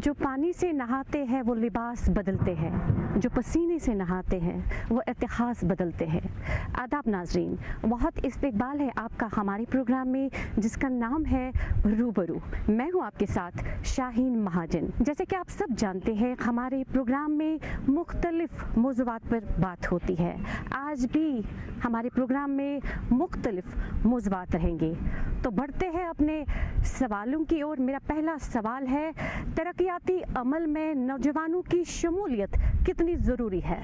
जो पानी से नहाते हैं वो लिबास बदलते हैं, जो पसीने से नहाते हैं वो इतिहास बदलते हैं। आदाब नाजरीन, बहुत इस्तकबाल है आपका हमारे प्रोग्राम में जिसका नाम है रूबरू। मैं हूँ आपके साथ शाहीन महाजन। जैसे कि आप सब जानते हैं हमारे प्रोग्राम में मुख्तलिफ मौज़ूआत पर बात होती है। आज भी हमारे प्रोग्राम में मुख्तलिफ मौज़ूआत रहेंगे। तो बढ़ते हैं अपने सवालों की ओर। मेरा पहला सवाल है, तरक्याती अमल में नौजवानों की शमूलियत कितनी ज़रूरी है?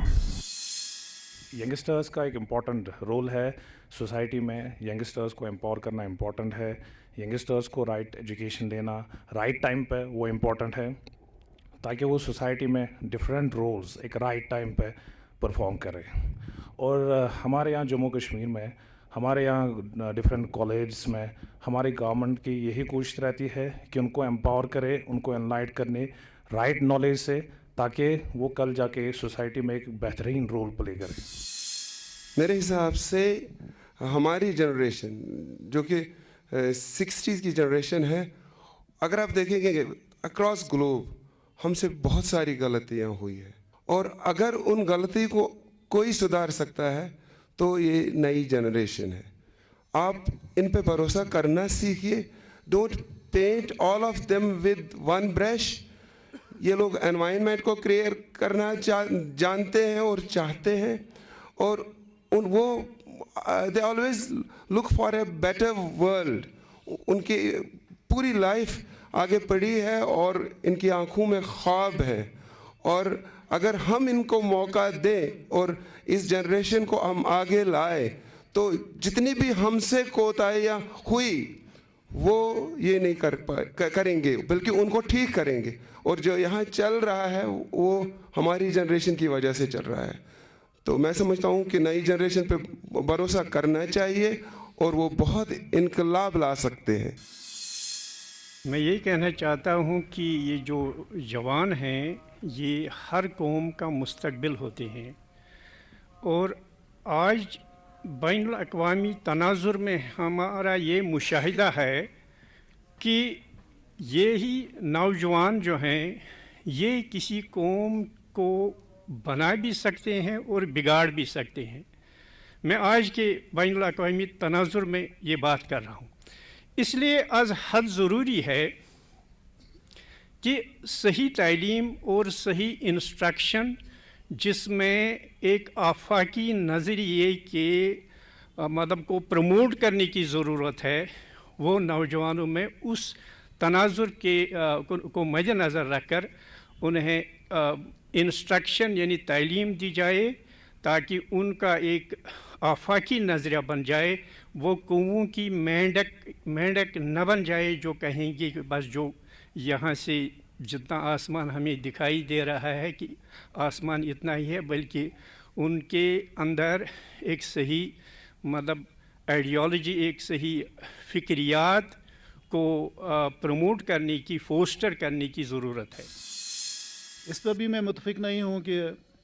यंगस्टर्स का एक इम्पॉर्टेंट रोल है सोसाइटी में। यंगस्टर्स को एम्पावर करना इम्पॉर्टेंट है। यंगस्टर्स को राइट एजुकेशन देना राइट टाइम पे वो इम्पॉर्टेंट है, ताकि वो सोसाइटी में डिफरेंट रोल्स एक राइट टाइम पे परफॉर्म करें। और हमारे यहाँ जम्मू कश्मीर में, हमारे यहाँ डिफरेंट कॉलेज में हमारी गवर्नमेंट की यही कोशिश रहती है कि उनको एम्पावर करे, उनको एनलाइट करने राइट नॉलेज से, ताकि वो कल जाके सोसाइटी में एक बेहतरीन रोल प्ले करें। मेरे हिसाब से हमारी जनरेशन जो कि 60s की जनरेशन है, अगर आप देखेंगे अक्रॉस ग्लोब हमसे बहुत सारी गलतियां हुई है, और अगर उन गलती को कोई सुधार सकता है तो ये नई जनरेशन है। आप इन पे भरोसा करना सीखिए। Don't paint all of them with one brush. ये लोग एनवायरनमेंट को क्रिएट करना जानते हैं और चाहते हैं, और वो they always look for a better world. उनकी पूरी लाइफ आगे पड़ी है और इनकी आंखों में ख्वाब है। और अगर हम इनको मौका दें और इस जनरेशन को हम आगे लाए, तो जितनी भी हमसे कोताहियाँ हुई वो ये नहीं करेंगे, बल्कि उनको ठीक करेंगे। और जो यहाँ चल रहा है वो हमारी जनरेशन की वजह से चल रहा है। तो मैं समझता हूँ कि नई जनरेशन पे भरोसा करना चाहिए और वो बहुत इनकलाब ला सकते हैं। मैं यही कहना चाहता हूँ कि ये जो जवान हैं ये हर कौम का मुस्तकबिल होते हैं, और आज बैनुल अक़वामी तनाज़ुर में हमारा ये मुशाहिदा है कि ये ही नौजवान जो हैं ये किसी कौम को बना भी सकते हैं और बिगाड़ भी सकते हैं। मैं आज के बैनुल अक़वामी तनाज़ुर में ये बात कर रहा हूँ। इसलिए आज हद ज़रूरी है कि सही तालीम और सही इंस्ट्रक्शन, जिसमें एक आफाकी नज़रिए के मतलब को प्रमोट करने की ज़रूरत है, वो नौजवानों में उस तनाज़ुर के को मद्देनज़र रखकर उन्हें इंस्ट्रक्शन यानी तालीम दी जाए, ताकि उनका एक आफाकी नज़रिया बन जाए। वो कौमों की मेंढक न बन जाए जो कहेंगे कि बस जो यहाँ से जितना आसमान हमें दिखाई दे रहा है कि आसमान इतना ही है, बल्कि उनके अंदर एक सही मतलब आइडियोलॉजी, एक सही फ़िक्रियात को प्रमोट करने की, फोस्टर करने की ज़रूरत है। इस पर भी मैं मुतफिक नहीं हूँ कि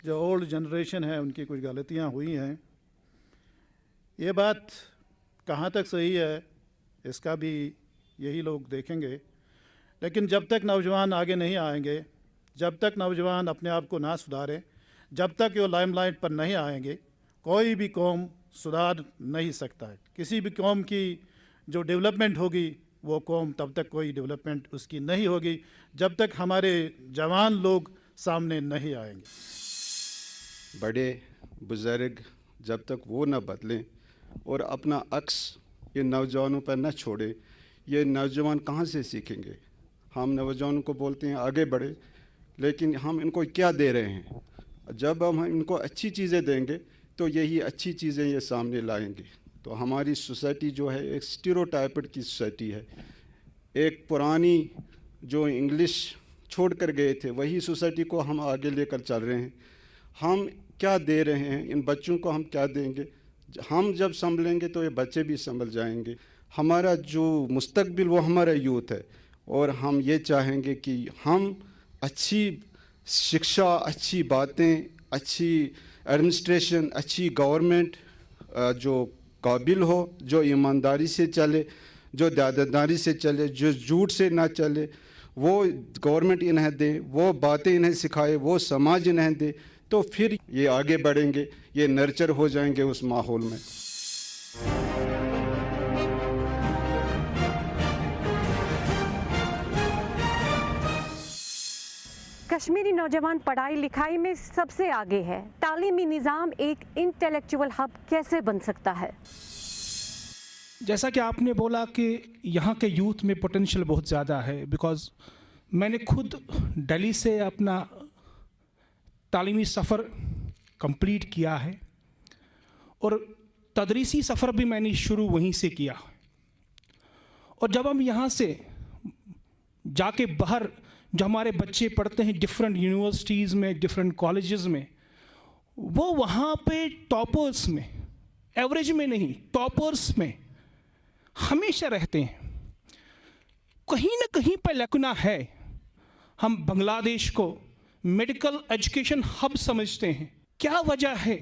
जो ओल्ड जनरेशन है उनकी कुछ गलतियाँ हुई हैं। ये बात कहाँ तक सही है इसका भी यही लोग देखेंगे। लेकिन जब तक नौजवान आगे नहीं आएंगे, जब तक नौजवान अपने आप को ना सुधारें, जब तक वो लाइमलाइट पर नहीं आएंगे, कोई भी कौम सुधार नहीं सकता है। किसी भी कौम की जो डेवलपमेंट होगी वो कौम तब तक कोई डेवलपमेंट उसकी नहीं होगी जब तक हमारे जवान लोग सामने नहीं आएंगे। बड़े बुज़ुर्ग जब तक वो न बदलें और अपना अक्स ये नौजवानों पर न छोड़े, ये नौजवान कहाँ से सीखेंगे? हम नौजवानों को बोलते हैं आगे बढ़े, लेकिन हम इनको क्या दे रहे हैं? जब हम इनको अच्छी चीज़ें देंगे तो यही अच्छी चीज़ें ये सामने लाएंगे। तो हमारी सोसाइटी जो है एक स्टीरियोटाइप्ड की सोसाइटी है। एक पुरानी जो इंग्लिश छोड़ कर गए थे वही सोसाइटी को हम आगे लेकर चल रहे हैं। हम क्या दे रहे हैं इन बच्चों को? हम क्या देंगे? हम जब संभलेंगे तो ये बच्चे भी संभल जाएंगे। हमारा जो मुस्तकबिल वो हमारा यूथ है, और हम ये चाहेंगे कि हम अच्छी शिक्षा, अच्छी बातें, अच्छी एडमिनिस्ट्रेशन, अच्छी गवर्नमेंट जो काबिल हो, जो ईमानदारी से चले, जो दादादारी से चले, जो झूठ से ना चले, وہ گورنمنٹ انہیں دے، وہ باتیں انہیں سکھائے، وہ سماج انہیں دے، تو پھر یہ آگے بڑھیں گے، یہ نرچر ہو جائیں گے اس ماحول میں۔ کشمیری نوجوان پڑھائی لکھائی میں سب سے آگے ہے، تعلیمی نظام ایک انٹلیکچول ہب کیسے بن سکتا ہے؟ جیسا کہ آپ نے بولا کہ یہاں کے یوتھ میں پوٹینشیل بہت زیادہ ہے، بیکاز میں نے خود دہلی سے اپنا تعلیمی سفر کمپلیٹ کیا ہے اور تدریسی سفر بھی میں نے شروع وہیں سے کیا، اور جب ہم یہاں سے جا کے باہر جو ہمارے بچے پڑھتے ہیں ڈفرینٹ یونیورسٹیز میں، ڈفرینٹ کالجز میں، وہ وہاں پہ ٹاپرس میں، ایوریج میں نہیں، ٹاپرس میں ہمیشہ رہتے ہیں۔ کہیں نہ کہیں پہ لکنا ہے۔ ہم بنگلہ دیش کو میڈیکل ایجوکیشن ہب سمجھتے ہیں، کیا وجہ ہے؟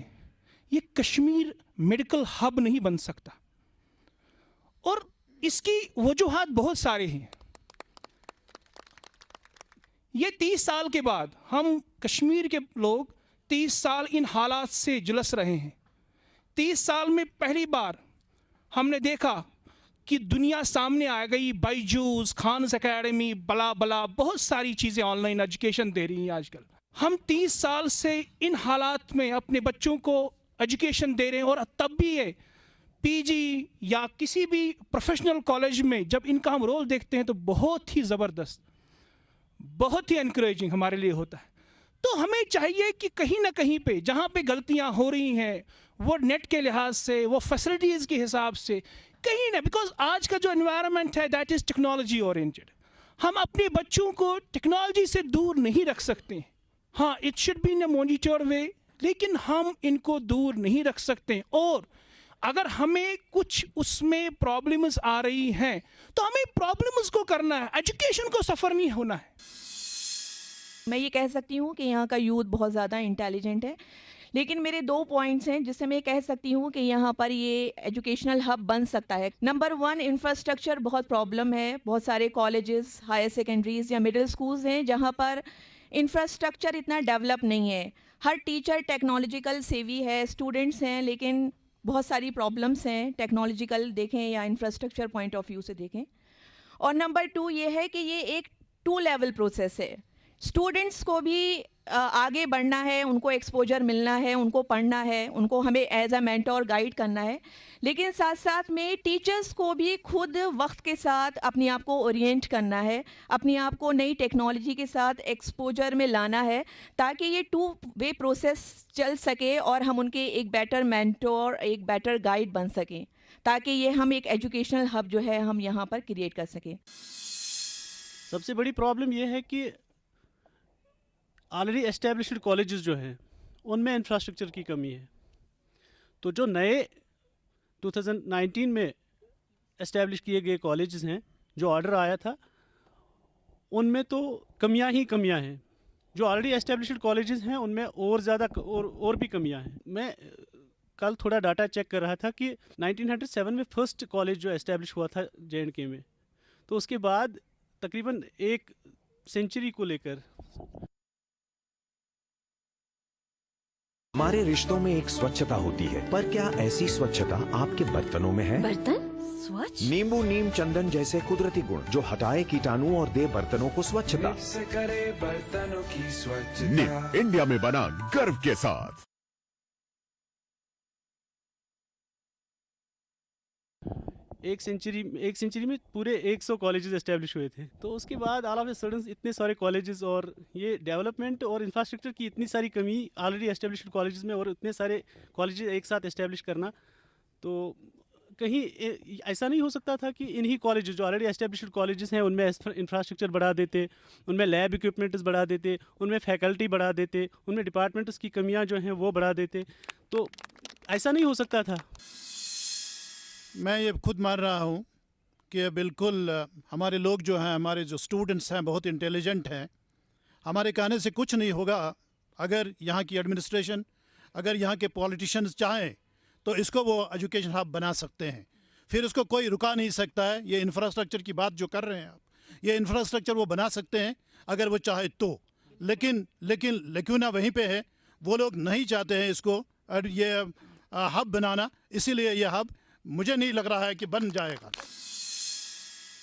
یہ کشمیر میڈیکل ہب نہیں بن سکتا، اور اس کی وجوہات بہت سارے ہیں۔ یہ 30 سال کے بعد ہم کشمیر کے لوگ 30 سال ان حالات سے جلس رہے ہیں۔ 30 سال میں پہلی بار ہم نے دیکھا کہ دنیا سامنے آ گئی، بائیجوز، خانز اکیڈمی، بلا بلا، بہت ساری چیزیں آن لائن ایجوکیشن دے رہی ہیں آج کل۔ ہم 30 سال سے ان حالات میں اپنے بچوں کو ایجوکیشن دے رہے ہیں، اور تب بھی یہ پی جی یا کسی بھی پروفیشنل کالج میں جب ان کا ہم رول دیکھتے ہیں تو بہت ہی زبردست، بہت ہی انکریجنگ ہمارے لیے ہوتا ہے۔ تو ہمیں چاہیے کہ کہیں نہ کہیں پہ جہاں پہ غلطیاں ہو رہی ہیں، وہ نیٹ کے لحاظ سے، وہ فیسلٹیز کے حساب سے، کہیں نہ، بیکاز آج کا جو انوائرمنٹ ہے دیٹ از ٹیکنالوجی اورینٹڈ، ہم اپنے بچوں کو ٹیکنالوجی سے دور نہیں رکھ سکتے۔ ہاں، it should be in a monitored way, لیکن ہم ان کو دور نہیں رکھ سکتے، اور اگر ہمیں کچھ اس میں پرابلمز آ رہی ہیں تو ہمیں پرابلمز کو کرنا ہے، ایجوکیشن کو سفر نہیں ہونا ہے۔ میں یہ کہہ سکتی ہوں کہ یہاں کا یوتھ بہت زیادہ انٹیلیجنٹ ہے، لیکن میرے 2 پوائنٹس ہیں جس سے میں کہہ سکتی ہوں کہ یہاں پر یہ ایجوکیشنل ہب بن سکتا ہے۔ نمبر 1، انفراسٹرکچر بہت پرابلم ہے۔ بہت سارے کالجز، ہائر سیکنڈریز یا مڈل سکولز ہیں جہاں پر انفراسٹرکچر اتنا ڈیولپ نہیں ہے۔ ہر ٹیچر ٹیکنالوجیکل سیوی ہے، اسٹوڈنٹس ہیں، لیکن بہت ساری پرابلمس ہیں، ٹیکنالوجیکل دیکھیں یا انفراسٹرکچر پوائنٹ آف ویو سے دیکھیں۔ اور نمبر 2 یہ ہے کہ یہ ایک 2 لیول پروسیس ہے۔ اسٹوڈنٹس کو بھی آگے بڑھنا ہے، ان کو ایکسپوجر ملنا ہے، ان کو پڑھنا ہے، ان کو ہمیں ایز اے مینٹور گائیڈ کرنا ہے، لیکن ساتھ ساتھ میں ٹیچرس کو بھی خود وقت کے ساتھ اپنے آپ کو اورینٹ کرنا ہے، اپنے آپ کو نئی ٹیکنالوجی کے ساتھ ایکسپوجر میں لانا ہے، تاکہ یہ 2 وے پروسیس چل سکے اور ہم ان کے ایک بیٹر مینٹور، ایک بیٹر گائیڈ بن سکیں، تاکہ یہ ہم ایک ایجوکیشنل ہب جو ہے ہم یہاں پر کریٹ کر سکیں۔ سب سے بڑی پرابلم یہ ہے کہ آلریڈی اسٹیبلشڈ کالجز جو ہیں ان میں انفراسٹرکچر کی کمی ہے، تو جو نئے 2019 میں اسٹیبلش کیے گئے کالجز ہیں، جو آرڈر آیا تھا، ان میں تو کمیاں ہی کمیاں ہیں۔ جو آلریڈی اسٹیبلشڈ کالجز ہیں ان میں اور زیادہ اور بھی کمیاں ہیں۔ میں کل تھوڑا ڈاٹا چیک کر رہا تھا کہ 1907 میں فرسٹ کالج جو اسٹیبلش ہوا تھا JNK میں، تو اس کے بعد تقریباً 1 سینچری کو لے کر ہمارے رشتوں میں ایک سوچھتا ہوتی ہے، پر کیا ایسی سوچھتا آپ کے برتنوں میں ہے؟ برتن سوچھ؟ نیمبو نیم چندن جیسے قدرتی گن جو ہٹائے کیٹانو اور دے برتنوں کو سوچھتا۔ نیم انڈیا میں بنا گرو کے ساتھ۔ ایک سینچری میں پورے 100 کالجز اسٹیبلش ہوئے تھے، تو اس کے بعد آل آف اے سڈن اتنے سارے کالجز اور یہ ڈیولپمنٹ اور انفراسٹرکچر کی اتنی ساری کمی آلریڈی اسٹیبلشڈ کالجز میں، اور اتنے سارے کالجز ایک ساتھ اسٹیبلش کرنا، تو کہیں ایسا نہیں ہو سکتا تھا کہ انہی کالجز جو آلریڈی اسٹیبلشڈ کالجز ہیں ان میں انفراسٹرکچر بڑھا دیتے، ان میں لیب اکوپمنٹس بڑھا دیتے، ان میں فیکلٹی بڑھا دیتے، ان میں ڈپارٹمنٹس کی کمیاں جو ہیں وہ بڑھا دیتے، تو ایسا نہیں ہو سکتا تھا۔ میں یہ خود مان رہا ہوں کہ بالکل ہمارے لوگ جو ہیں، ہمارے جو اسٹوڈنٹس ہیں بہت انٹیلیجنٹ ہیں۔ ہمارے کہنے سے کچھ نہیں ہوگا، اگر یہاں کی ایڈمنسٹریشن، اگر یہاں کے پولیٹیشنز چاہیں تو اس کو وہ ایجوکیشن ہب بنا سکتے ہیں، پھر اس کو کوئی رکا نہیں سکتا ہے۔ یہ انفراسٹرکچر کی بات جو کر رہے ہیں آپ، ये इंफ्रास्ट्रक्चर वो बना सकते हैं अगर वो चाहे तो, लेकिन लेकिन वहीं पे है, वो लोग नहीं चाहते हैं इसको और ये हब बनाना, इसीलिए ये हब मुझे नहीं लग रहा है कि बन जाएगा।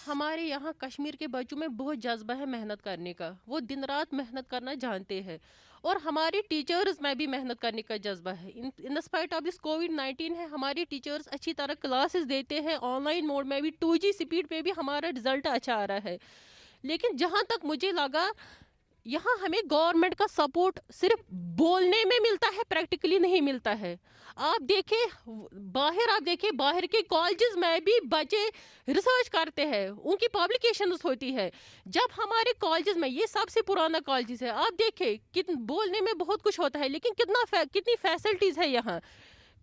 हमारे यहाँ कश्मीर के बच्चों में बहुत जज्बा है मेहनत करने का, वो दिन रात मेहनत करना जानते हैं, और हमारे टीचर्स में भी मेहनत करने का जज्बा है। In the spite of this कोविड-19 है, हमारे टीचर्स अच्छी तरह क्लासेस देते हैं, ऑनलाइन मोड में भी 2G स्पीड पे भी हमारा रिजल्ट अच्छा आ रहा है। लेकिन जहाँ तक मुझे लगा, यहाँ हमें गवर्नमेंट का सपोर्ट सिर्फ बोलने में मिलता है, प्रैक्टिकली नहीं मिलता है। आप देखें बाहर के कॉलेजेस में भी बच्चे रिसर्च करते हैं, उनकी पब्लिकेशंस होती है। जब हमारे कॉलेजेस में, ये सबसे पुराना कॉलेजेस है, आप देखें बोलने में बहुत कुछ होता है, लेकिन कितनी फैसिलिटीज़ है यहाँ,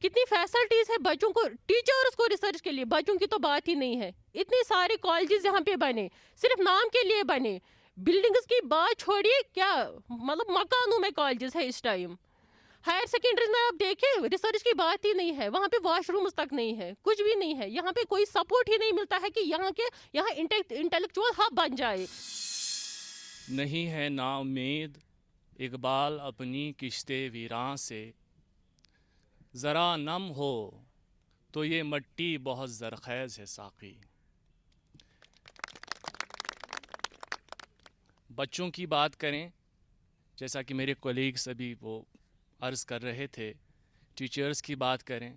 कितनी फैसिलिटीज़ है बच्चों को, टीचर्स को रिसर्च के लिए, बच्चों की तो बात ही नहीं है। इतने सारे कॉलेजेस यहाँ पे बने, सिर्फ नाम के लिए बने। बिल्डिंग्स की बात छोड़िए, क्या मतलब मकानों में कॉलेजेस है इस टाइम। हायर सेकेंडरीज में आप देखें, रिसर्च की बात ही नहीं है, वहाँ पे वॉशरूम्स तक नहीं है, कुछ भी नहीं है। यहाँ पे कोई सपोर्ट ही नहीं मिलता है कि यहाँ इंटेलेक्चुअल हब बन जाए। नहीं है ना उम्मीद इकबाल अपनी किश्ते वीरां से, ज़रा नम हो तो ये मट्टी बहुत ज़रख़ैज़ है साक़ी। बच्चों की बात करें, जैसा कि मेरे कोलीग्स अभी वो अर्ज़ कर रहे थे, टीचर्स की बात करें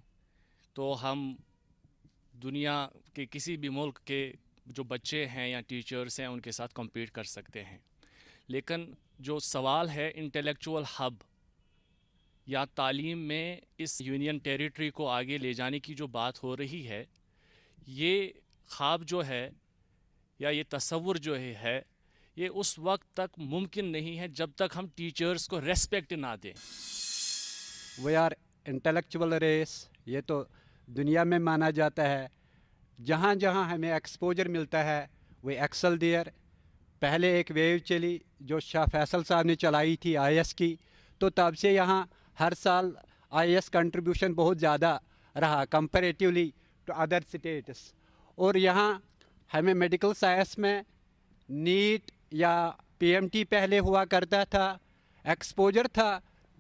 तो हम दुनिया के किसी भी मुल्क के जो बच्चे हैं या टीचर्स हैं उनके साथ कम्पीट कर सकते हैं। लेकिन जो सवाल है इंटेलेक्चुअल हब या तालीम में इस यूनियन टेरिटरी को आगे ले जाने की जो बात हो रही है, ये ख्वाब जो है या ये तसव्वुर जो है ये उस वक्त तक मुमकिन नहीं है जब तक हम टीचर्स को रेस्पेक्ट ना दें। वी आर इंटेलेक्चुअल रेस, ये तो दुनिया में माना जाता है। जहाँ जहाँ हमें एक्सपोजर मिलता है वी एक्सल देयर। पहले एक वेव चली जो शाह फैसल साहब ने चलाई थी IAS की, तो तब से यहाँ हर साल IAS कंट्रीब्यूशन बहुत ज़्यादा रहा कंपैरेटिवली टू अदर स्टेट्स। और यहाँ हमें मेडिकल साइंस में नीट या PMT पहले हुआ करता था, एक्सपोजर था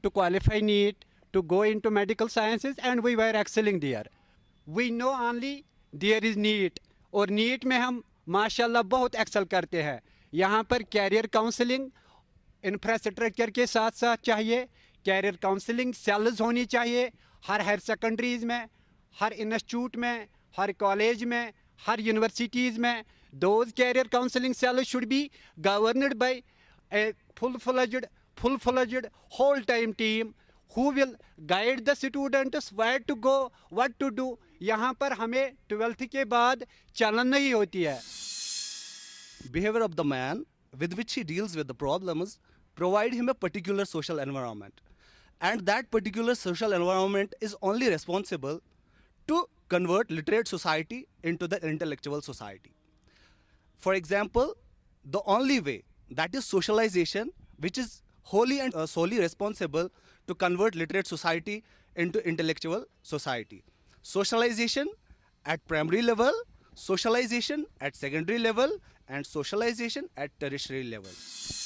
to qualify NEET to go into medical sciences and we were excelling there. We know only there is NEET, और नीट में हम माशाल्लाह बहुत एक्सेल करते हैं। यहाँ पर कैरियर काउंसलिंग इंफ्रास्ट्रक्चर के साथ साथ चाहिए, कैरियर काउंसलिंग सेल्स होनी चाहिए हर हायर सेकेंडरीज़ में, हर इंस्टीट्यूट में, हर कॉलेज में, हर यूनिवर्सिटीज़ में। Those career counseling cells should be governed by a full-fledged whole-time team who will guide the students where to go, what to do. यहाँ पर हमें 12th के बाद चलन नहीं होती है। Behavior of the man with which he deals with the problems provide him a particular social environment, and that particular social environment is only responsible to convert literate society into the intellectual society. For example, the only way, that is socialization, which is wholly and solely responsible to convert literate society into intellectual society. Socialization at primary level, socialization at secondary level, and socialization at tertiary level.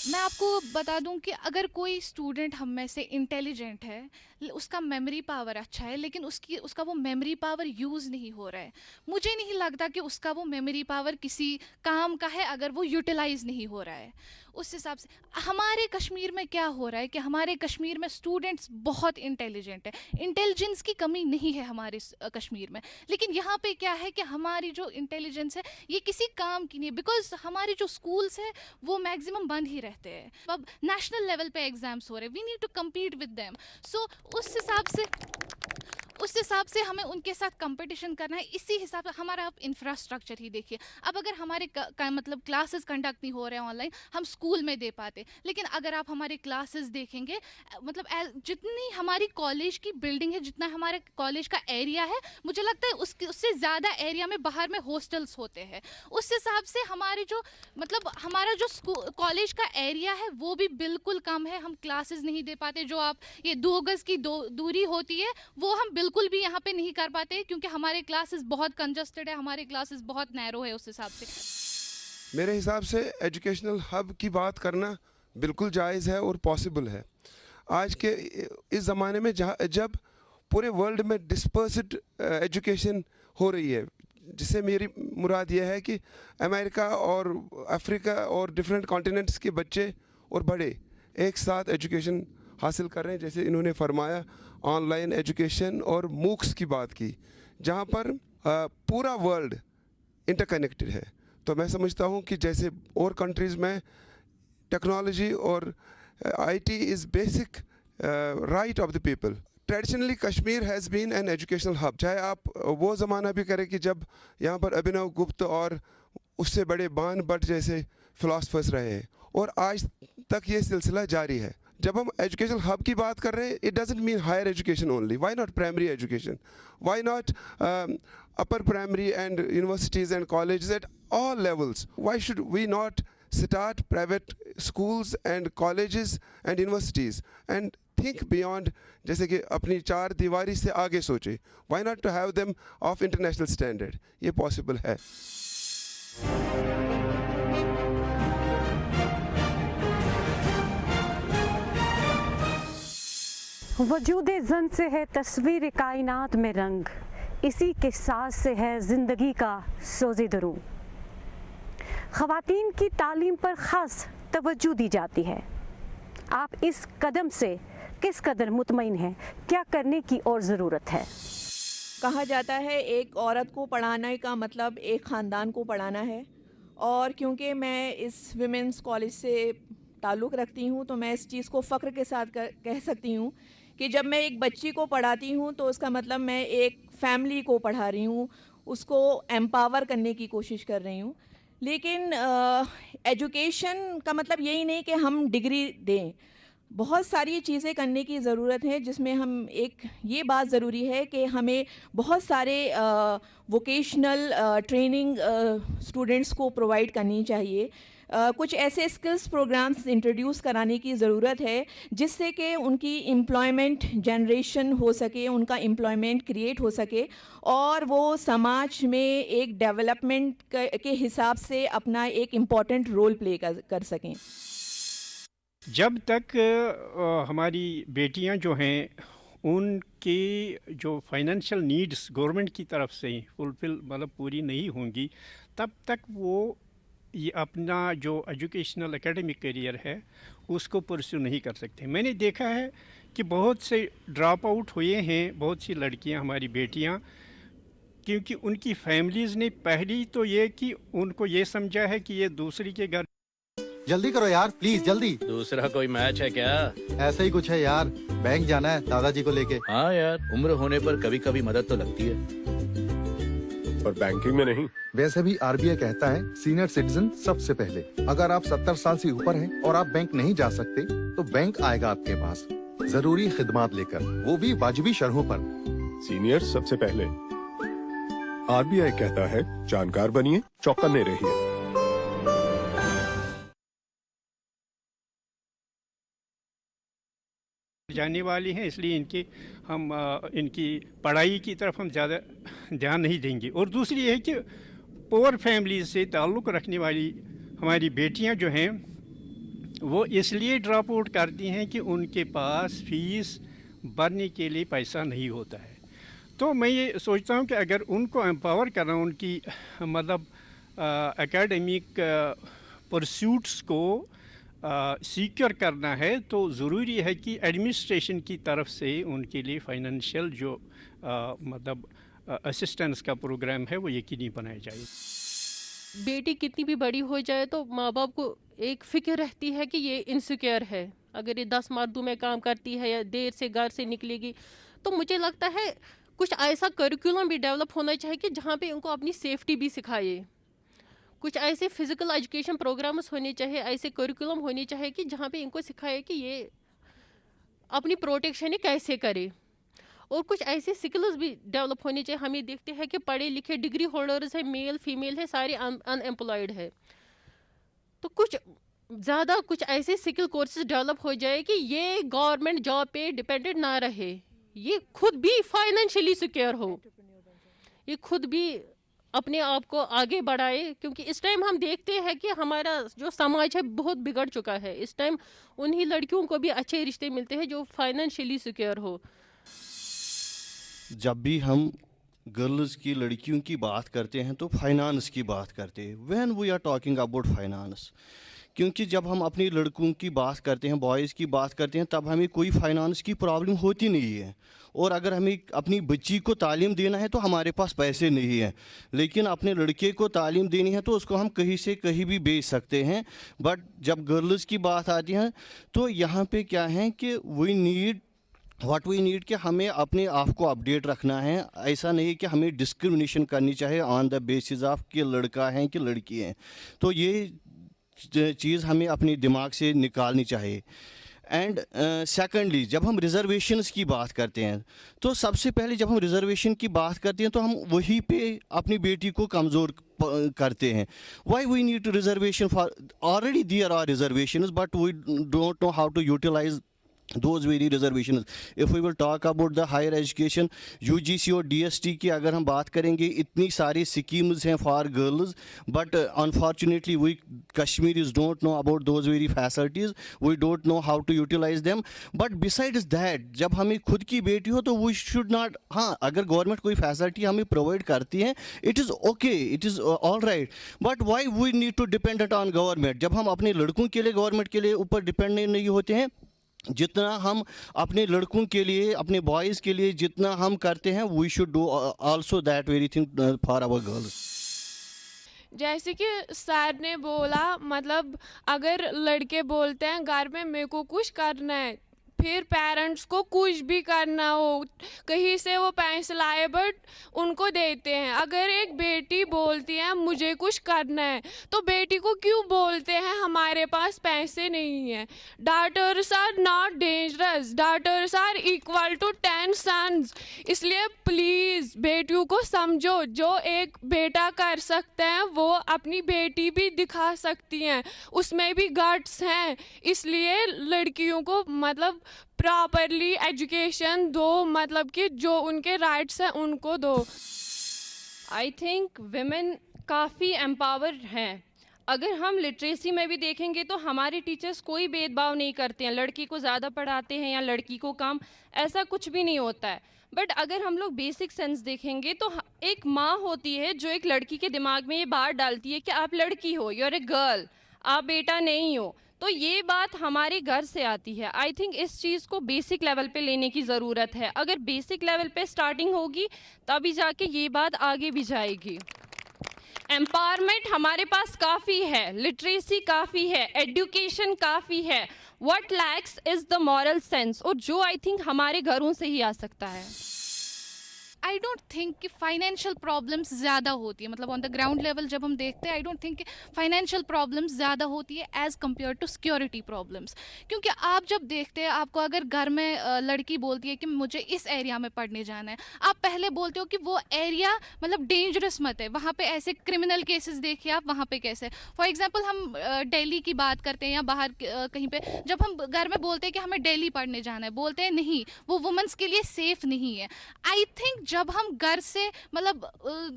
मैं आपको बता दूं कि अगर कोई student हम में से इंटेलिजेंट है, उसका मेमोरी पावर अच्छा है, लेकिन उसका वो मेमोरी पावर यूज़ नहीं हो रहा है, मुझे नहीं लगता कि उसका वो मेमोरी पावर किसी काम का है अगर वो यूटिलाइज़ नहीं हो रहा है। उस हिसाब से हमारे कश्मीर में क्या हो रहा है कि हमारे कश्मीर में स्टूडेंट्स बहुत इंटेलिजेंट है, इंटेलिजेंस की कमी नहीं है हमारे कश्मीर में, लेकिन यहाँ पे क्या है कि हमारी जो इंटेलिजेंस है ये किसी काम की नहीं है, बिकॉज हमारे जो स्कूल्स है वो मैक्सिमम बंद ही रहते हैं। अब नेशनल लेवल पे एग्ज़ाम्स हो रहे हैं, we need to compete with them. So उस हिसाब से हमें उनके साथ कंपटीशन करना है। इसी हिसाब से हमारा आप इंफ्रास्ट्रक्चर ही देखिए, अब अगर हमारे मतलब क्लासेस कंडक्ट नहीं हो रहे हैं ऑनलाइन, हम स्कूल में दे पाते, लेकिन अगर आप हमारे क्लासेस देखेंगे, मतलब जितनी हमारी कॉलेज की बिल्डिंग है, जितना हमारे कॉलेज का एरिया है, मुझे लगता है उससे ज़्यादा एरिया में बाहर में हॉस्टल्स होते हैं। उस हिसाब से हमारे जो मतलब हमारा जो कॉलेज का एरिया है वो भी बिल्कुल कम है, हम क्लासेस नहीं दे पाते। जो आप ये 2 गज़ की दूरी होती है वो हम बिल्कुल भी यहाँ पे नहीं कर पाते, क्योंकि हमारे क्लासेस बहुत कंजस्टेड है, हमारे क्लासेस बहुत नैरो है उस हिसाब से। मेरे हिसाब से एजुकेशनल हब की बात करना बिल्कुल जायज़ है और पॉसिबल है। आज के इस ज़माने में जब पूरे वर्ल्ड में डिस्पर्स्ड एजुकेशन हो रही है, जिससे मेरी मुराद यह है कि अमेरिका और अफ्रीका और डिफरेंट कॉन्टिनेंट्स के बच्चे और बड़े एक साथ एजुकेशन हासिल कर रहे हैं, जैसे इन्होंने फरमाया ऑनलाइन एजुकेशन और मूक्स की बात की, जहाँ पर पूरा वर्ल्ड इंटरकनेक्टेड है। तो मैं समझता हूँ कि जैसे और कंट्रीज़ में टेक्नोलॉजी और IT is basic right of the people. Traditionally Kashmir has been an educational hub. चाहे आप वो ज़माना भी करें कि जब यहाँ पर अभिनव गुप्त और उससे बड़े बाण भट्ट जैसे फ़िलासफ़र्स रहे हैं, और आज तक ये सिलसिला जारी है। जब हम एजुकेशनल हब की बात कर रहे हैं, it doesn't mean higher education only. Why not primary education, why not upper primary and universities and colleges at all levels? Why should we not start private schools and colleges and universities and think beyond, जैसे कि अपनी चार दीवारी से आगे सोचे? Why not to have them of international standard? ये possible है। वजूद ज़न से है तस्वीर कायनात में रंग, इसी के साथ से है ज़िंदगी का सोज़े दरूं। ख़वातीन की तालीम पर ख़ास तवज्जो दी जाती है। आप इस कदम से किस कदर मुतमईन हैं? क्या करने की और ज़रूरत है? कहा जाता है एक औरत को पढ़ाने का मतलब एक ख़ानदान को पढ़ाना है, और क्योंकि मैं इस विमेंस कॉलेज से ताल्लुक़ रखती हूँ तो मैं इस चीज़ को फ़ख्र के साथ कह सकती हूँ कि जब मैं एक बच्ची को पढ़ाती हूँ तो उसका मतलब मैं एक फैमिली को पढ़ा रही हूँ, उसको एम्पावर करने की कोशिश कर रही हूँ। लेकिन एजुकेशन का मतलब यही नहीं कि हम डिग्री दें, बहुत सारी चीज़ें करने की ज़रूरत है, जिसमें हम एक ये बात ज़रूरी है कि हमें बहुत सारे वोकेशनल ट्रेनिंग स्टूडेंट्स को प्रोवाइड करनी चाहिए। कुछ ऐसे स्किल्स प्रोग्राम्स इंट्रोड्यूस कराने की ज़रूरत है जिससे कि उनकी एम्प्लॉयमेंट जनरेशन हो सके, उनका एम्प्लॉयमेंट क्रिएट हो सके और वो समाज में एक डेवलपमेंट के हिसाब से अपना एक इम्पॉर्टेंट रोल प्ले कर सकें। जब तक हमारी बेटियां जो हैं उनकी जो फाइनेंशियल नीड्स गवर्नमेंट की तरफ से फुलफिल मतलब पूरी नहीं होंगी, तब तक वो ये अपना जो एजुकेशनल एकेडमिक करियर है उसको परस्यू नहीं कर सकते। मैंने देखा है कि बहुत से ड्रॉप आउट हुए हैं, बहुत सी लड़कियां हमारी बेटियां, क्योंकि उनकी फैमिलीज़ ने पहली तो ये कि उनको ये समझा है कि ये दूसरी के घर। जल्दी करो यार प्लीज, जल्दी। दूसरा कोई मैच है क्या? ऐसा ही कुछ है यार, बैंक जाना है दादाजी को लेके। हाँ यार, उम्र होने पर कभी कभी मदद तो लगती है, पर बैंकिंग में नहीं। वैसे भी आरबीआई कहता है सीनियर सिटीजन सबसे पहले। अगर आप 70 साल से ऊपर हैं और आप बैंक नहीं जा सकते तो बैंक आएगा आपके पास जरूरी खिदमात लेकर, वो भी वाजिबी शर्हों पर। सीनियर सबसे पहले। आरबीआई कहता है जानकार बनिए, चौकन्ने रहिए। जाने वाली हैं, इसलिए इनकी पढ़ाई की तरफ हम ज़्यादा ध्यान नहीं देंगे। और दूसरी है कि पुअर फैमिली से ताल्लुक़ रखने वाली हमारी बेटियां जो हैं वो इसलिए ड्रॉप आउट करती हैं कि उनके पास फ़ीस भरने के लिए पैसा नहीं होता है। तो मैं ये सोचता हूँ कि अगर उनको एम्पावर करना, उनकी मतलब एकेडमिक परस्यूट्स को सिक्योर करना है, तो ज़रूरी है कि एडमिनिस्ट्रेशन की तरफ से उनके लिए फाइनेंशियल जो मतलब असिस्टेंस का प्रोग्राम है वो यकीनी बनाया जाए। बेटी कितनी भी बड़ी हो जाए तो माँ बाप को एक फ़िक्र रहती है कि ये इनसिक्योर है, अगर ये 10 मर्दों में काम करती है या देर से घर से निकलेगी। तो मुझे लगता है कुछ ऐसा करिकुलम भी डेवलप होना चाहिए कि जहाँ पे उनको अपनी सेफ्टी भी सिखाए। कुछ ऐसे फिज़िकल एजुकेशन प्रोग्राम्स होने चाहिए, ऐसे करिकुलम होने चाहिए कि जहाँ पे इनको सिखाए कि ये अपनी प्रोटेक्शन कैसे करे। और कुछ ऐसे स्किल्स भी डेवलप होने चाहिए। हमें देखते हैं कि पढ़े लिखे डिग्री होल्डर्स है, मेल फीमेल है, सारे अनएम्प्लॉयड है। तो कुछ ज़्यादा कुछ ऐसे स्किल कोर्सेज डेवलप हो जाए कि ये गवर्नमेंट जॉब पे डिपेंडेंट ना रहे, ये खुद भी फाइनेंशियली सिक्योर हो, ये खुद भी अपने आप को आगे बढ़ाए, क्योंकि इस टाइम हम देखते हैं कि हमारा जो समाज है बहुत बिगड़ चुका है। इस टाइम उन्हीं लड़कियों को भी अच्छे रिश्ते मिलते हैं जो फाइनेंशियली सिक्योर हो। जब भी हम गर्ल्स की लड़कियों की बात करते हैं तो फाइनेंस की बात करते हैं, when we are talking about finance, क्योंकि जब हम अपनी लड़कों की बात करते हैं, बॉयज़ की बात करते हैं, तब हमें कोई फाइनेंस की प्रॉब्लम होती नहीं है। और अगर हमें अपनी बच्ची को तालीम देना है तो हमारे पास पैसे नहीं हैं, लेकिन अपने लड़के को तालीम देनी है तो उसको हम कहीं से कहीं भी बेच सकते हैं। बट जब गर्ल्स की बात आती है तो यहाँ पे क्या है कि वी नीड कि हमें अपने आप को अपडेट रखना है। ऐसा नहीं कि हमें डिस्क्रिमिनेशन करनी चाहिए ऑन द बेसिस ऑफ कि लड़का है कि लड़की है। तो ये चीज़ हमें अपने दिमाग से निकालनी चाहिए। एंड सेकेंडली, जब हम रिजर्वेशंस की बात करते हैं तो सबसे पहले जब हम रिजर्वेशन की बात करते हैं तो हम वहीं पे अपनी बेटी को कमज़ोर करते हैं। Why we need reservation for, already there are reservations but we don't know how to utilise those very reservations. If we will talk about the higher education, UGC और DST की अगर हम बात करेंगे, इतनी सारी स्कीम्स हैं for girls, but unfortunately we Kashmiris don't know about those very facilities. We don't know how to utilize them. But besides that, जब हमें खुद की बेटी हो तो we should not, हाँ अगर गवर्नमेंट कोई फैसिलिटी हमें प्रोवाइड करती है, it is okay, it is all right. But why we need to depend on government? जब हम अपने लड़कों के लिए गवर्नमेंट के लिए ऊपर डिपेंड नहीं होते हैं, जितना हम अपने लड़कों के लिए, अपने बॉयज़ के लिए जितना हम करते हैं, we should do also that very thing for our girls. जैसे कि सर ने बोला, मतलब अगर लड़के बोलते हैं घर में मेरे को कुछ करना है, फिर पेरेंट्स को कुछ भी करना हो, कहीं से वो पैसे लाए बट उनको देते हैं। अगर एक बेटी बोलती है मुझे कुछ करना है, तो बेटी को क्यों बोलते हैं हमारे पास पैसे नहीं है? Daughters are not dangerous, daughters are equal to 10 sons. इसलिए प्लीज़ बेटियों को समझो, जो एक बेटा कर सकते हैं वो अपनी बेटी भी दिखा सकती हैं, उसमें भी गट्स हैं। इसलिए लड़कियों को मतलब प्रॉपरली एजुकेशन दो, मतलब कि जो उनके राइट्स हैं उनको दो। आई थिंक विमेन काफ़ी एम्पावर हैं। अगर हम लिटरेसी में भी देखेंगे तो हमारे टीचर्स कोई भेदभाव नहीं करते हैं, लड़की को ज़्यादा पढ़ाते हैं या लड़की को कम, ऐसा कुछ भी नहीं होता है। बट अगर हम लोग बेसिक सेंस देखेंगे तो एक माँ होती है जो एक लड़की के दिमाग में ये बात डालती है कि आप लड़की हो, यू आर ए गर्ल, आप बेटा नहीं हो। तो ये बात हमारे घर से आती है। आई थिंक इस चीज़ को बेसिक लेवल पे लेने की ज़रूरत है। अगर बेसिक लेवल पे स्टार्टिंग होगी तभी जाके ये बात आगे भी जाएगी। एम्पावरमेंट हमारे पास काफ़ी है, लिटरेसी काफ़ी है, एजुकेशन काफ़ी है। What lakhs is the moral sense, और जो आई थिंक हमारे घरों से ही आ सकता है। आई डोंट थिंक कि फाइनेंशियल प्रॉब्लम्स ज़्यादा होती है, मतलब ऑन द ग्राउंड लेवल जब हम देखते हैं, आई डोंट थिंक कि फाइनेंशियल प्रॉब्लम्स ज़्यादा होती है as compared to security problems. क्योंकि आप जब देखते हैं, आपको अगर घर में लड़की बोलती है कि मुझे इस एरिया में पढ़ने जाना है, आप पहले बोलते हो कि वो एरिया मतलब डेंजरस मत है, वहाँ पे ऐसे क्रिमिनल केसेस देखिए आप, वहाँ पे कैसे। फॉर एग्जांपल हम दिल्ली की बात करते हैं या बाहर कहीं पे, जब हम घर में बोलते हैं कि हमें दिल्ली पढ़ने जाना है, बोलते हैं नहीं वो वुमेन्स के लिए सेफ़ नहीं है। आई थिंक जब हम घर से मतलब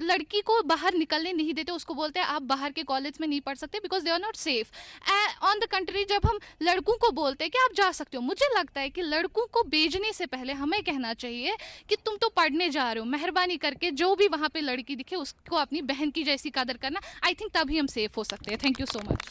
लड़की को बाहर निकलने नहीं देते, उसको बोलते हैं आप बाहर के कॉलेज में नहीं पढ़ सकते because they are not safe. On the country जब हम लड़कों को बोलते हैं कि आप जा सकते हो, मुझे लगता है कि लड़कों को भेजने से पहले हमें कहना चाहिए कि तुम तो पढ़ने जा रहे हो, मेहरबानी करके जो भी वहाँ पे लड़की दिखे उसको अपनी बहन की जैसी कदर करना। आई थिंक तभी हम सेफ हो सकते हैं। Thank you so much.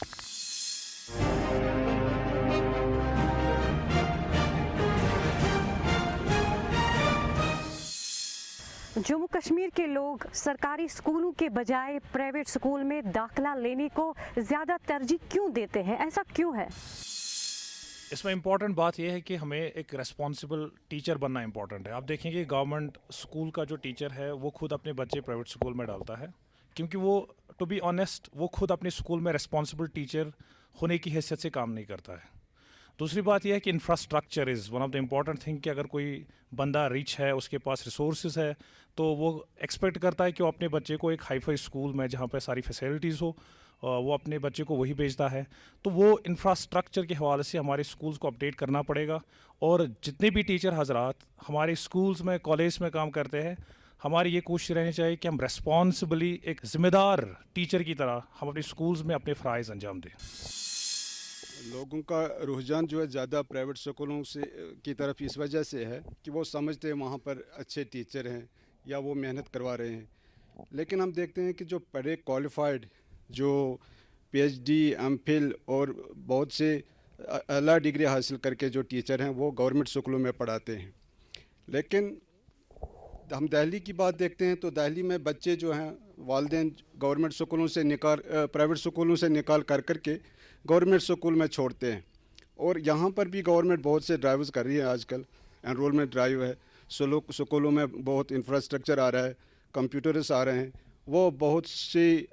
Jammu Kashmir के लोग सरकारी स्कूलों के बजाय प्राइवेट स्कूल में दाखिला लेने को ज़्यादा तरजीह क्यों देते हैं, ऐसा क्यों है? इसमें इम्पॉर्टेंट बात यह है कि हमें एक रेस्पॉन्सिबल टीचर बनना इम्पॉर्टेंट है। आप देखेंगे गवर्नमेंट स्कूल का जो टीचर है वो खुद अपने बच्चे प्राइवेट स्कूल में डालता है, क्योंकि वो टू बी ऑनेस्ट वो खुद अपने स्कूल में रेस्पॉन्सिबल टीचर होने की हैसियत से काम नहीं करता है। दूसरी बात यह है कि infrastructure is one of the important thing, कि अगर कोई बंदा रिच है, उसके पास रिसोर्सेज है, तो वो एक्सपेक्ट करता है कि वो अपने बच्चे को एक हाई-फाई स्कूल में जहाँ पे सारी फैसिलिटीज़ हो वो अपने बच्चे को वही भेजता है। तो वो इंफ्रास्ट्रक्चर के हवाले से हमारे स्कूल्स को अपडेट करना पड़ेगा। और जितने भी टीचर हजरात हमारे स्कूल्स में, कॉलेज में काम करते हैं, हमारी ये कोशिश रहनी चाहिए कि हम रेस्पॉन्सिबली एक ज़िम्मेदार टीचर की तरह हम अपने स्कूल्स में अपने फ़राइज़ अंजाम दें। लोगों का रुझान जो है ज़्यादा प्राइवेट स्कूलों से की तरफ इस वजह से है कि वो समझते हैं वहाँ पर अच्छे टीचर हैं या वो मेहनत करवा रहे हैं, लेकिन हम देखते हैं कि जो पढ़े क्वालिफाइड, जो पीएचडी, एमफिल और बहुत से आला डिग्री हासिल करके जो टीचर हैं वो गवर्नमेंट स्कूलों में पढ़ाते हैं। लेकिन हम दिल्ली की बात देखते हैं तो दिल्ली में बच्चे जो हैं वालिदैन गवर्नमेंट स्कूलों से निकाल प्राइवेट स्कूलों से निकाल कर करके गवर्नमेंट स्कूल में छोड़ते हैं। और यहाँ पर भी गवर्नमेंट बहुत से ड्राइव्स कर रही है, आजकल एनरोलमेंट ड्राइव है, स्कूलों में बहुत इंफ्रास्ट्रक्चर आ रहा है, कंप्यूटर्स आ रहे हैं, वो बहुत सी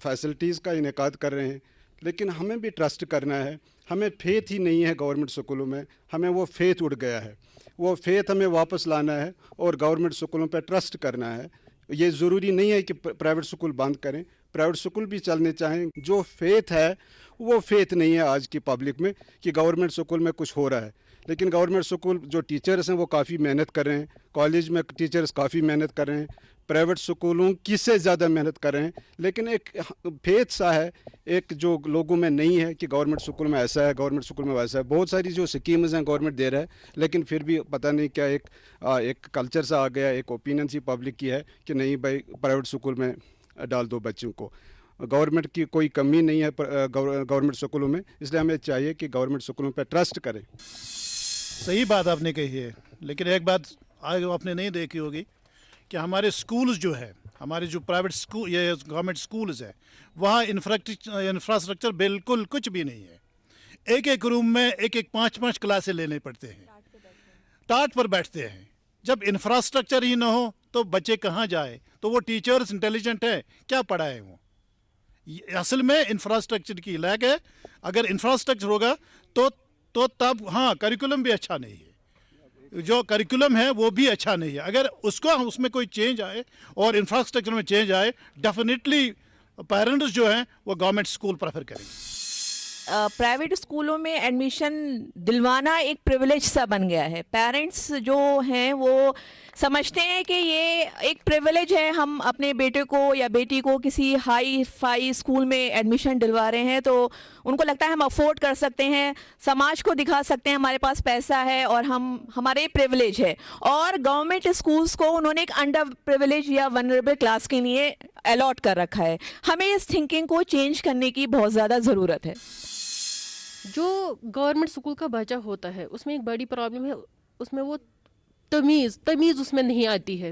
फैसिलिटीज़ का इनेकाद कर रहे हैं। लेकिन हमें भी ट्रस्ट करना है, हमें फेथ ही नहीं है गवर्नमेंट स्कूलों में, हमें वो फेथ उड़ गया है, वो फेथ हमें वापस लाना है और गवर्नमेंट स्कूलों पर ट्रस्ट करना है। ये ज़रूरी नहीं है कि प्राइवेट स्कूल बंद करें, प्राइवेट स्कूल भी चलने चाहें। जो फेथ है वो फेथ नहीं है आज की पब्लिक में कि गवर्नमेंट स्कूल में कुछ हो रहा है। लेकिन गवर्नमेंट स्कूल जो टीचर्स हैं वो काफ़ी मेहनत कर रहे हैं, कॉलेज में टीचर्स काफ़ी मेहनत कर रहे हैं, प्राइवेट स्कूलों की से ज़्यादा मेहनत कर रहे हैं। लेकिन एक फेथ सा है एक जो लोगों में नहीं है कि गवर्नमेंट स्कूल में ऐसा है, गवर्नमेंट स्कूल में वैसा है। बहुत सारी जो स्कीम्स हैं गवर्नमेंट दे रहा है, लेकिन फिर भी पता नहीं क्या एक कल्चर सा आ गया, एक ओपिनियन सी पब्लिक की है कि नहीं भाई प्राइवेट स्कूल में डाल दो बच्चों को। गवर्नमेंट की कोई कमी नहीं है गवर्नमेंट स्कूलों में, इसलिए हमें चाहिए कि गवर्नमेंट स्कूलों पर ट्रस्ट करें। सही बात आपने कही है, लेकिन एक बात आज आपने नहीं देखी होगी कि हमारे स्कूल्स जो है, हमारे जो प्राइवेट स्कूल ये गवर्नमेंट स्कूल्स हैं, वहाँ इंफ्रास्ट्रक्चर बिल्कुल कुछ भी नहीं है। एक एक रूम में एक एक 5-5 क्लासें लेने पड़ते हैं, टाट पर बैठते हैं। जब इंफ्रास्ट्रक्चर ही ना हो तो बच्चे कहाँ जाए? तो वो टीचर्स इंटेलिजेंट है क्या पढ़ाए वो? असल में इंफ्रास्ट्रक्चर की लैक है। अगर इंफ्रास्ट्रक्चर होगा तो तब हाँ, करिकुलम भी अच्छा नहीं है, जो करिकुलम है वो भी अच्छा नहीं है। अगर उसमें कोई चेंज आए और इंफ्रास्ट्रक्चर में चेंज आए, डेफिनेटली पेरेंट्स जो हैं वो गवर्नमेंट स्कूल प्रेफर करेंगे। प्राइवेट स्कूलों में एडमिशन दिलवाना एक प्रिविलेज सा बन गया है। पेरेंट्स जो हैं वो समझते हैं कि ये एक प्रिविलेज है, हम अपने बेटे को या बेटी को किसी हाई फाई स्कूल में एडमिशन दिलवा रहे हैं, तो उनको लगता है हम अफोर्ड कर सकते हैं, समाज को दिखा सकते हैं हमारे पास पैसा है और हमारे प्रिविलेज है। और गवर्नमेंट स्कूल्स को उन्होंने एक अंडर प्रिविलेज या वनरेबल क्लास के लिए अलॉट कर रखा है। हमें इस थिंकिंग को चेंज करने की बहुत ज़्यादा ज़रूरत है। जो गवर्नमेंट स्कूल का बच्चा होता है उसमें एक बड़ी प्रॉब्लम है, उसमें वो तमीज़ उसमें नहीं आती है,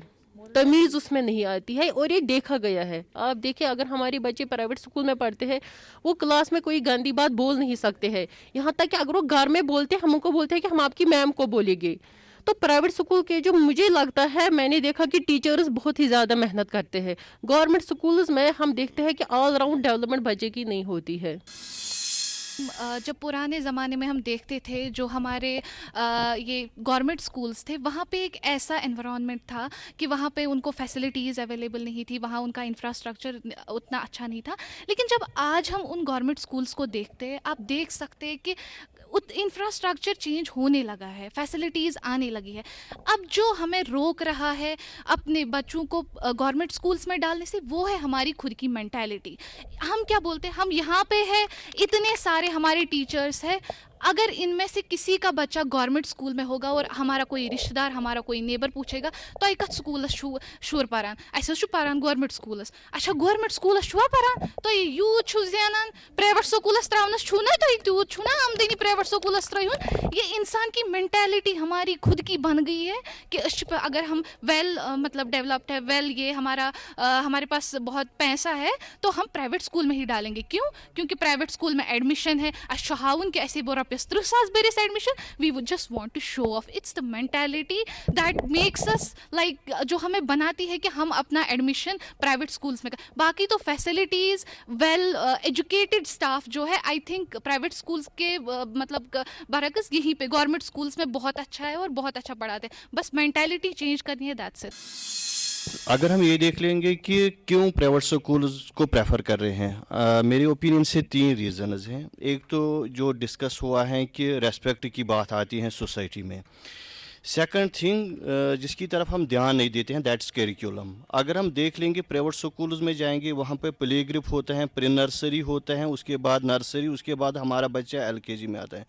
तमीज़ उसमें नहीं आती है। और ये देखा गया है। आप देखिए, अगर हमारे बच्चे प्राइवेट स्कूल में पढ़ते हैं, वो क्लास में कोई गंदी बात बोल नहीं सकते हैं। यहाँ तक कि अगर वो घर में बोलते हैं, हम उनको बोलते हैं कि हम आपकी मैम को बोलेंगे। तो प्राइवेट स्कूल के जो मुझे लगता है, मैंने देखा कि टीचर्स बहुत ही ज़्यादा मेहनत करते हैं। गवर्नमेंट स्कूल्स में हम देखते हैं कि ऑल राउंड डेवलपमेंट बच्चे की नहीं होती है। जब पुराने ज़माने में हम देखते थे जो हमारे ये गवर्नमेंट स्कूल्स थे, वहाँ पे एक ऐसा एनवायरनमेंट था कि वहाँ पे उनको फैसिलिटीज़ अवेलेबल नहीं थी, वहाँ उनका इंफ्रास्ट्रक्चर उतना अच्छा नहीं था। लेकिन जब आज हम उन गवर्नमेंट स्कूल्स को देखते हैं, आप देख सकते हैं कि इंफ्रास्ट्रक्चर चेंज होने लगा है, फैसिलिटीज़ आने लगी है। अब जो हमें रोक रहा है अपने बच्चों को गवर्नमेंट स्कूल्स में डालने से, वो है हमारी खुद की मेंटालिटी। हम क्या बोलते हैं, हम यहाँ पे है, इतने सारे हमारे टीचर्स हैं, अगर इनमें से किसी का बच्चा गवर्नमेंट स्कूल में होगा और हमारा कोई रिश्तेदार, हमारा कोई नेबर पूछेगा तो आई कत स्कूलस शूर पारान, ऐसे पारान गवर्नमेंट स्कूलस, अच्छा गवर्नमेंट स्कूलस छुआ पारान, तो यूथ छु ज़ानान प्राइवेट स्कूलस त्रावनस छु ना, तो यूथ छु ना आमदनी प्राइवेट स्कूलस त्रायुन। ये इंसान की मेंटालिटी हमारी खुद की बन गई है कि अगर हम मतलब डेवलप्ड है, ये हमारे पास बहुत पैसा है, तो हम प्राइवेट स्कूल में ही डालेंगे। क्यों? क्योंकि प्राइवेट स्कूल में एडमिशन है, अच्छा हाउन के ऐसे बोरा admission, we would just want to show off. It's the mentality that makes us like जो हमें बनाती है कि हम अपना एडमिशन प्राइवेट स्कूल्स में बाकी तो फैसिलिटीज़, वेल एजुकेटेड स्टाफ जो है, आई थिंक प्राइवेट स्कूल्स के मतलब बरकस यहीं पे गवर्नमेंट स्कूल्स में बहुत अच्छा है और बहुत अच्छा पढ़ाते हैं। बस मेंटालिटी चेंज करनी है, दैट्स इट। अगर हम ये देख लेंगे कि क्यों प्राइवेट स्कूल्स को प्रेफर कर रहे हैं, मेरे ओपिनियन से 3 रीज़न्स हैं। एक तो जो डिस्कस हुआ है कि रेस्पेक्ट की बात आती है सोसाइटी में। सेकंड थिंग जिसकी तरफ हम ध्यान नहीं देते हैं दैट्स करिकुलम. अगर हम देख लेंगे प्राइवेट स्कूल्स में जाएंगे वहाँ पे प्ले ग्रुप होता है, प्री नर्सरी होता है, उसके बाद नर्सरी, उसके बाद हमारा बच्चा LKG में आता है.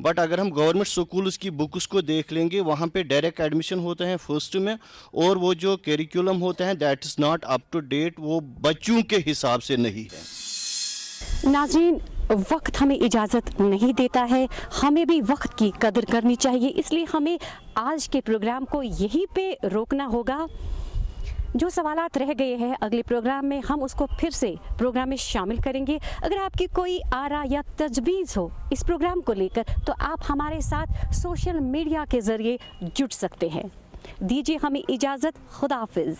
बट अगर हम गवर्नमेंट स्कूल्स की बुक्स को देख लेंगे वहाँ पे डायरेक्ट एडमिशन होता है फर्स्ट में, और वो जो करिकुलम होता है that is not up to date, वो बच्चों के हिसाब से नहीं है. नाज़रीन, वक्त हमें इजाज़त नहीं देता है, हमें भी वक्त की कदर करनी चाहिए, इसलिए हमें आज के प्रोग्राम को यहीं पे रोकना होगा. जो सवालात रह गए हैं अगले प्रोग्राम में हम उसको फिर से प्रोग्राम में शामिल करेंगे. अगर आपकी कोई आरा या तजवीज़ हो इस प्रोग्राम को लेकर तो आप हमारे साथ सोशल मीडिया के ज़रिए जुड़ सकते हैं. दीजिए हमें इजाज़त. खुदा हाफिज़.